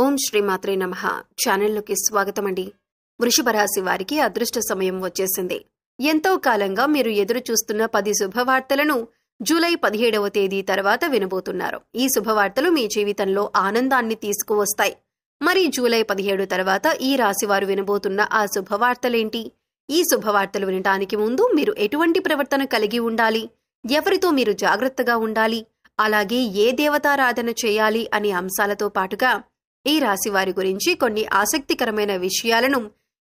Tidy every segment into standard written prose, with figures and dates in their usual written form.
ఓం శ్రీమాత్రే నమః. ఛానల్లోకి స్వాగతమండి. వృషభ రాశి వారికి అదృష్ట సమయం వచ్చేసింది. ఎంతో కాలంగా మీరు ఎదురు చూస్తున్న 10 శుభవార్తలను జూలై 17వ తేదీ తర్వాత వినబోతున్నారు. ఈ శుభవార్తలు మీ జీవితంలో ఆనందాన్ని తీసుకువస్తాయి. మరి జూలై 17 తర్వాత ఈ రాశివారు వినబోతున్న ఆ శుభవార్తలేంటి? ఈ శుభవార్తలు వినడానికి ముందు మీరు ఎటువంటి ప్రవర్తన కలిగి ఉండాలి, ఎవరితో మీరు జాగ్రత్తగా ఉండాలి, అలాగే ఏ దేవతారాధన చేయాలి అనే అంశాలతో పాటుగా ఈ రాశి వారి గురించి కొన్ని ఆసక్తికరమైన విషయాలను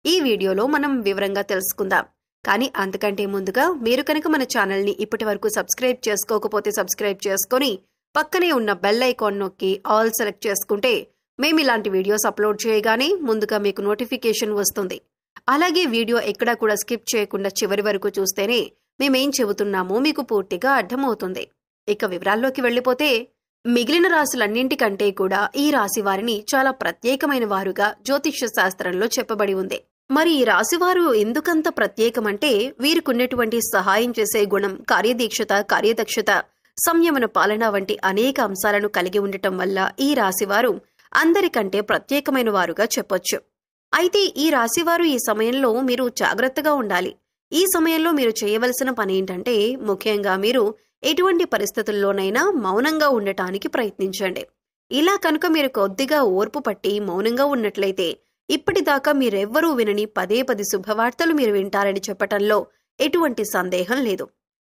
ఈ వీడియోలో మనం వివరంగా తెలుసుకుందాం. కానీ అంతకంటే ముందుగా మీరు కనుక మన ఛానల్ని ఇప్పటి వరకు సబ్స్క్రైబ్ చేసుకోకపోతే సబ్స్క్రైబ్ చేసుకొని పక్కనే ఉన్న బెల్ ఐకాన్ నొక్కి ఆల్ సెలెక్ట్ చేసుకుంటే మేము ఇలాంటి వీడియోస్ అప్లోడ్ చేయగానే ముందుగా మీకు నోటిఫికేషన్ వస్తుంది. అలాగే వీడియో ఎక్కడా కూడా స్కిప్ చేయకుండా చివరి వరకు చూస్తేనే మేమేం చెబుతున్నామో మీకు పూర్తిగా అర్థమవుతుంది. ఇక వివరాల్లోకి వెళ్ళిపోతే, మిగిలిన రాశులన్నింటికంటే కూడా ఈ రాశి వారిని చాలా ప్రత్యేకమైన వారుగా జ్యోతిష్య శాస్త్రంలో చెప్పబడి ఉంది. మరి ఈ రాశివారు ఎందుకంత ప్రత్యేకమంటే, వీరికున్నటువంటి సహాయం చేసే గుణం, కార్యదీక్షత, కార్యదక్షత, సంయమన పాలన వంటి అనేక అంశాలను కలిగి ఉండటం వల్ల ఈ రాశివారు అందరికంటే ప్రత్యేకమైన వారుగా చెప్పొచ్చు. అయితే ఈ రాశివారు ఈ సమయంలో మీరు జాగ్రత్తగా ఉండాలి. ఈ సమయంలో మీరు చేయవలసిన పని ఏంటంటే, ముఖ్యంగా మీరు ఎటువంటి పరిస్థితుల్లోనైనా మౌనంగా ఉండటానికి ప్రయత్నించండి. ఇలా కనుక మీరు కొద్దిగా ఓర్పు పట్టి మౌనంగా ఉన్నట్లయితే ఇప్పటిదాకా మీరెవ్వరూ వినని 10 శుభవార్తలు మీరు వింటారని చెప్పటంలో ఎటువంటి సందేహం లేదు.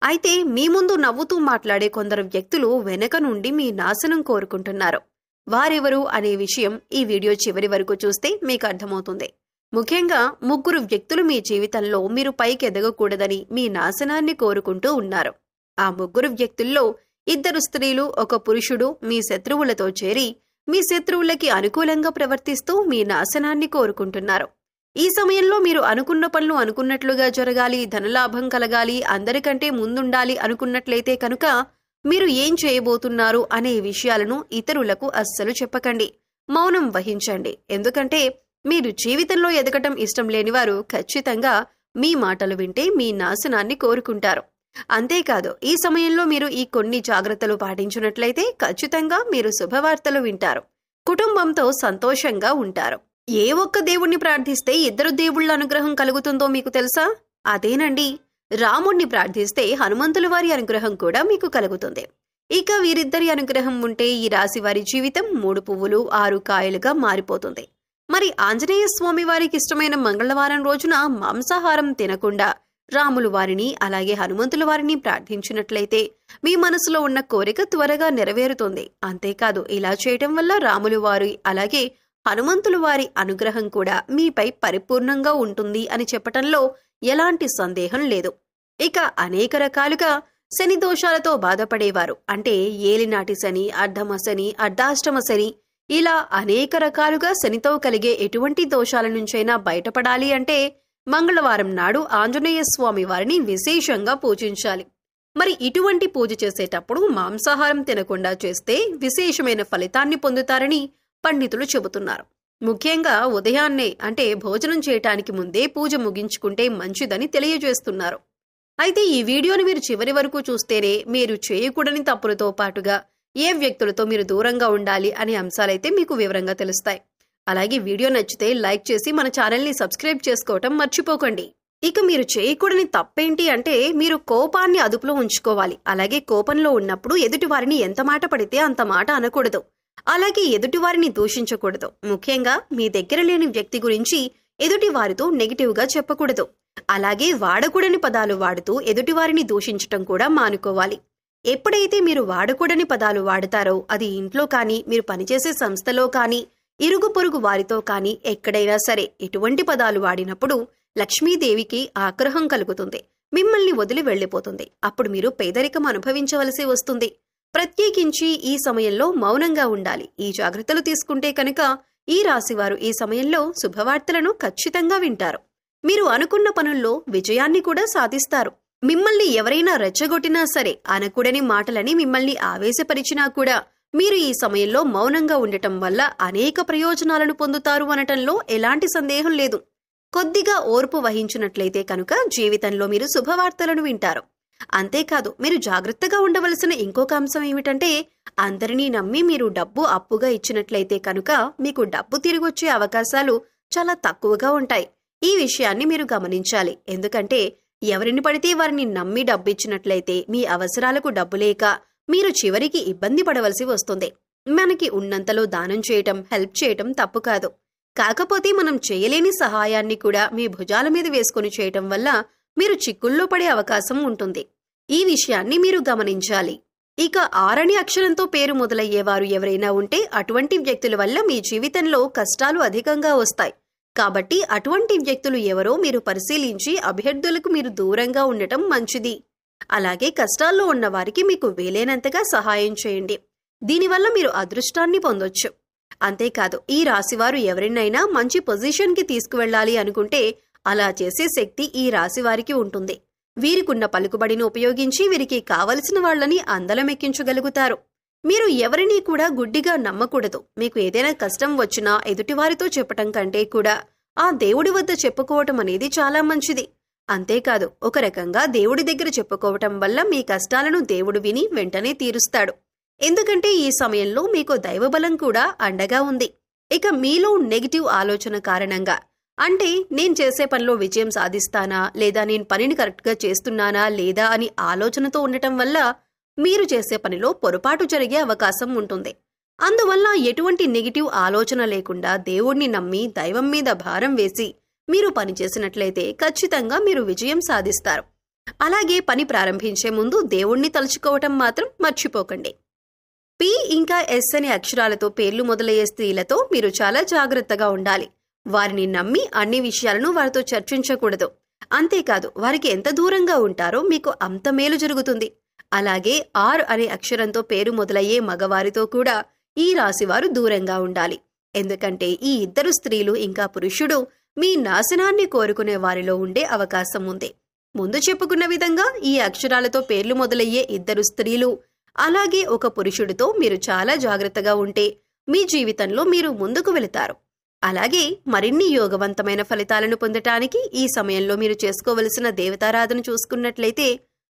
అయితే మీ ముందు నవ్వుతూ మాట్లాడే కొందరు వ్యక్తులు వెనక నుండి మీ నాశనం కోరుకుంటున్నారు. వారెవరు అనే విషయం ఈ వీడియో చివరి వరకు చూస్తే మీకు అర్థమవుతుంది. ముఖ్యంగా 3 వ్యక్తులు మీ జీవితంలో మీరు పైకి ఎదగకూడదని మీ నాశనాన్ని కోరుకుంటూ ఉన్నారు. ఆ 3 వ్యక్తుల్లో 2 స్త్రీలు, 1 పురుషుడు మీ శత్రువులతో చేరి మీ శత్రువులకి అనుకూలంగా ప్రవర్తిస్తూ మీ నాశనాన్ని కోరుకుంటున్నారు. ఈ సమయంలో మీరు అనుకున్న పనులు అనుకున్నట్లుగా జరగాలి, ధనలాభం కలగాలి, అందరికంటే ముందుండాలి అనుకున్నట్లయితే కనుక మీరు ఏం చేయబోతున్నారు అనే విషయాలను ఇతరులకు అస్సలు చెప్పకండి. మౌనం వహించండి. ఎందుకంటే మీరు జీవితంలో ఎదగటం ఇష్టం లేనివారు ఖచ్చితంగా మీ మాటలు వింటే మీ నాశనాన్ని కోరుకుంటారు. అంతేకాదు, ఈ సమయంలో మీరు ఈ కొన్ని జాగ్రత్తలు పాటించినట్లయితే ఖచ్చితంగా మీరు శుభవార్తలు వింటారు. కుటుంబంతో సంతోషంగా ఉంటారు. ఏ ఒక్క దేవుణ్ణి ప్రార్థిస్తే 2 దేవుళ్ల అనుగ్రహం కలుగుతుందో మీకు తెలుసా? అదేనండి, రాముణ్ణి ప్రార్థిస్తే హనుమంతుల వారి అనుగ్రహం కూడా మీకు కలుగుతుంది. ఇక వీరిద్దరి అనుగ్రహం ఉంటే ఈ రాశి వారి జీవితం 3 పువ్వులు 6 కాయలుగా మారిపోతుంది. మరి ఆంజనేయ స్వామి వారికి ఇష్టమైన మంగళవారం రోజున మాంసాహారం తినకుండా రాములు వారిని అలాగే హనుమంతుల వారిని ప్రార్థించినట్లయితే మీ మనసులో ఉన్న కోరిక త్వరగా నెరవేరుతుంది. అంతేకాదు, ఇలా చేయటం వల్ల రాములు వారి అలాగే హనుమంతుల వారి అనుగ్రహం కూడా మీపై పరిపూర్ణంగా ఉంటుంది అని చెప్పటంలో ఎలాంటి సందేహం లేదు. ఇక అనేక రకాలుగా శని దోషాలతో బాధపడేవారు, అంటే ఏలినాటి శని, అర్ధమ శని, అర్ధాష్టమ శని, ఇలా అనేక రకాలుగా శనితో కలిగే ఎటువంటి దోషాల నుంచైనా బయటపడాలి అంటే మంగళవారం నాడు ఆంజనేయ స్వామి వారిని విశేషంగా పూజించాలి. మరి ఇటువంటి పూజ చేసేటప్పుడు మాంసాహారం తినకుండా చేస్తే విశేషమైన ఫలితాన్ని పొందుతారని పండితులు చెబుతున్నారు. ముఖ్యంగా ఉదయాన్నే, అంటే భోజనం చేయటానికి ముందే పూజ ముగించుకుంటే మంచిదని తెలియజేస్తున్నారు. అయితే ఈ వీడియోని మీరు చివరి వరకు చూస్తేనే మీరు చేయకూడని తప్పులతో పాటుగా ఏ వ్యక్తులతో మీరు దూరంగా ఉండాలి అనే అంశాలైతే మీకు వివరంగా తెలుస్తాయి. అలాగే వీడియో నచ్చితే లైక్ చేసి మన ఛానల్ని సబ్స్క్రైబ్ చేసుకోవటం మర్చిపోకండి. ఇక మీరు చేయకూడని తప్పేంటి అంటే, మీరు కోపాన్ని అదుపులో ఉంచుకోవాలి. అలాగే కోపంలో ఉన్నప్పుడు ఎదుటివారిని ఎంత మాట పడితే అంత మాట అనకూడదు. అలాగే ఎదుటివారిని దూషించకూడదు. ముఖ్యంగా మీ దగ్గర లేని వ్యక్తి గురించి ఎదుటి వారితో నెగిటివ్గా చెప్పకూడదు. అలాగే వాడకూడని పదాలు వాడుతూ ఎదుటివారిని దూషించటం కూడా మానుకోవాలి. ఎప్పుడైతే మీరు వాడకూడని పదాలు వాడతారో, అది ఇంట్లో కానీ, మీరు పనిచేసే సంస్థలో కానీ, ఇరుగు పొరుగు వారితో కానీ ఎక్కడైనా సరే ఎటువంటి పదాలు వాడినప్పుడు లక్ష్మీదేవికి ఆగ్రహం కలుగుతుంది. మిమ్మల్ని వదిలి వెళ్లిపోతుంది. అప్పుడు మీరు పేదరికం అనుభవించవలసి వస్తుంది. ప్రత్యేకించి ఈ సమయంలో మౌనంగా ఉండాలి. ఈ జాగ్రత్తలు తీసుకుంటే కనుక ఈ రాశివారు ఈ సమయంలో శుభవార్తలను ఖచ్చితంగా వింటారు. మీరు అనుకున్న పనుల్లో విజయాన్ని కూడా సాధిస్తారు. మిమ్మల్ని ఎవరైనా రెచ్చగొట్టినా సరే, అనకూడని మాటలని మిమ్మల్ని ఆవేశపరిచినా కూడా మీరు ఈ సమయంలో మౌనంగా ఉండటం వల్ల అనేక ప్రయోజనాలను పొందుతారు అనటంలో ఎలాంటి సందేహం లేదు. కొద్దిగా ఓర్పు వహించినట్లయితే కనుక జీవితంలో మీరు శుభవార్తలను వింటారు. అంతేకాదు మీరు జాగ్రత్తగా ఉండవలసిన ఇంకొక అంశం ఏమిటంటే అందరినీ నమ్మి మీరు డబ్బు అప్పుగా ఇచ్చినట్లయితే కనుక మీకు డబ్బు తిరిగొచ్చే అవకాశాలు చాలా తక్కువగా ఉంటాయి. ఈ విషయాన్ని మీరు గమనించాలి. ఎందుకంటే ఎవరిని పడితే వారిని నమ్మి డబ్బిచ్చినట్లయితే మీ అవసరాలకు డబ్బు లేక మీరు చివరికి ఇబ్బంది పడవలసి వస్తుంది. మనకి ఉన్నంతలో దానం చేయటం, హెల్ప్ చేయటం తప్పు కాదు. కాకపోతే మనం చేయలేని సహాయాన్ని కూడా మీ భుజాల మీద వేసుకుని చేయటం వల్ల మీరు చిక్కుల్లో పడే అవకాశం ఉంటుంది. ఈ విషయాన్ని మీరు గమనించాలి. ఇక 6 అనే అక్షరంతో పేరు మొదలయ్యేవారు ఎవరైనా ఉంటే అటువంటి వ్యక్తుల వల్ల మీ జీవితంలో కష్టాలు అధికంగా వస్తాయి. కాబట్టి అటువంటి వ్యక్తులు ఎవరో మీరు పరిశీలించి అభ్యర్థులకు మీరు దూరంగా ఉండటం మంచిది. అలాగే కష్టాల్లో ఉన్న వారికి మీకు వీలైనంతగా సహాయం చేయండి. దీనివల్ల మీరు అదృష్టాన్ని పొందొచ్చు. అంతేకాదు ఈ రాశివారు ఎవరినైనా మంచి పొజిషన్కి తీసుకువెళ్లాలి అనుకుంటే అలా చేసే శక్తి ఈ రాశివారికి ఉంటుంది. వీరికున్న పలుకుబడిని ఉపయోగించి వీరికి కావలసిన వాళ్లని అందలమెక్కించగలుగుతారు. మీరు ఎవరినీ కూడా గుడ్డిగా నమ్మకూడదు. మీకు ఏదైనా కష్టం వచ్చినా ఎదుటివారితో చెప్పటం కంటే కూడా ఆ దేవుడి వద్ద చెప్పుకోవటం అనేది చాలా మంచిది. అంతేకాదు ఒక రకంగా దేవుడి దగ్గర చెప్పుకోవటం వల్ల మీ కష్టాలను దేవుడు విని వెంటనే తీరుస్తాడు. ఎందుకంటే ఈ సమయంలో మీకు దైవబలం కూడా అండగా ఉంది. ఇక మీలో నెగిటివ్ ఆలోచన కారణంగా, అంటే నేను చేసే పనిలో విజయం సాధిస్తానా లేదా నేను పనిని కరెక్ట్గా చేస్తున్నానా లేదా అని ఆలోచనతో ఉండటం వల్ల మీరు చేసే పనిలో పొరపాటు జరిగే అవకాశం ఉంటుంది. అందువల్ల ఎటువంటి నెగిటివ్ ఆలోచన లేకుండా దేవుణ్ణి నమ్మి దైవం మీద భారం వేసి మీరు పని చేసినట్లయితే ఖచ్చితంగా మీరు విజయం సాధిస్తారు. అలాగే పని ప్రారంభించే ముందు దేవుణ్ణి తలుచుకోవటం మాత్రం మర్చిపోకండి. పి ఇంకా ఎస్ అనే అక్షరాలతో పేర్లు మొదలయ్యే స్త్రీలతో మీరు చాలా జాగ్రత్తగా ఉండాలి. వారిని నమ్మి అన్ని విషయాలను వారితో చర్చించకూడదు. అంతేకాదు వారికి ఎంత దూరంగా ఉంటారో మీకు అంత మేలు జరుగుతుంది. అలాగే ఆర్ అనే అక్షరంతో పేరు మొదలయ్యే మగవారితో కూడా ఈ రాశివారు దూరంగా ఉండాలి. ఎందుకంటే ఈ ఇద్దరు స్త్రీలు ఇంకా పురుషుడు మీ నాశనాన్ని కోరుకునే వారిలో ఉండే అవకాశం ఉంది. ముందు చెప్పుకున్న విధంగా ఈ అక్షరాలతో పేర్లు మొదలయ్యే ఇద్దరు స్త్రీలు అలాగే ఒక పురుషుడితో మీరు చాలా జాగ్రత్తగా ఉంటే మీ జీవితంలో మీరు ముందుకు వెళతారు. అలాగే మరిన్ని యోగవంతమైన ఫలితాలను పొందటానికి ఈ సమయంలో మీరు చేసుకోవలసిన దేవతారాధన చూసుకున్నట్లయితే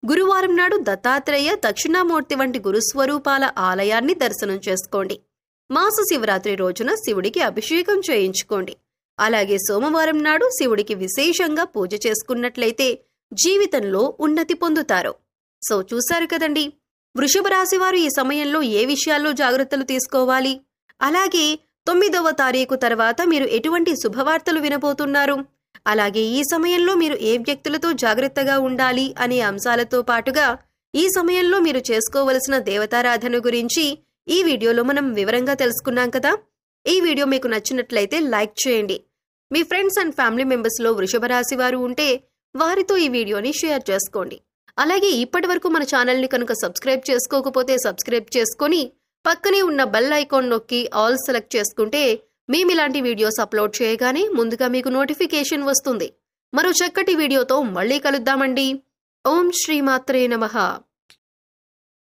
గురువారం నాడు దత్తాత్రేయ, దక్షిణామూర్తి వంటి గురుస్వరూపాల ఆలయాన్ని దర్శనం చేసుకోండి. మాస శివరాత్రి రోజున శివుడికి అభిషేకం చేయించుకోండి. అలాగే సోమవారం నాడు శివుడికి విశేషంగా పూజ చేసుకున్నట్లయితే జీవితంలో ఉన్నతి పొందుతారు. సో చూశారు కదండి, వృషభ రాశి వారు ఈ సమయంలో ఏ విషయాల్లో జాగ్రత్తలు తీసుకోవాలి, అలాగే 9వ తారీఖు తర్వాత మీరు ఎటువంటి శుభవార్తలు వినబోతున్నారు, అలాగే ఈ సమయంలో మీరు ఏ వ్యక్తులతో జాగ్రత్తగా ఉండాలి అనే అంశాలతో పాటుగా ఈ సమయంలో మీరు చేసుకోవలసిన దేవతారాధన గురించి ఈ వీడియోలో మనం వివరంగా తెలుసుకున్నాం కదా. ఈ వీడియో మీకు నచ్చినట్లయితే లైక్ చేయండి. మీ ఫ్రెండ్స్ అండ్ ఫ్యామిలీ మెంబర్స్లో వృషభ రాశి వారు ఉంటే వారితో ఈ వీడియోని షేర్ చేసుకోండి. అలాగే ఇప్పటి వరకు మన ఛానల్ని కనుక సబ్స్క్రైబ్ చేసుకోకపోతే సబ్స్క్రైబ్ చేసుకొని పక్కనే ఉన్న బెల్ ఐకాన్ నొక్కి ఆల్ సెలెక్ట్ చేసుకుంటే మేము ఇలాంటి వీడియోస్ అప్లోడ్ చేయగానే ముందుగా మీకు నోటిఫికేషన్ వస్తుంది. మరో చక్కటి వీడియోతో మళ్ళీ కలుద్దామండి. ఓం శ్రీమాత్రే నమః.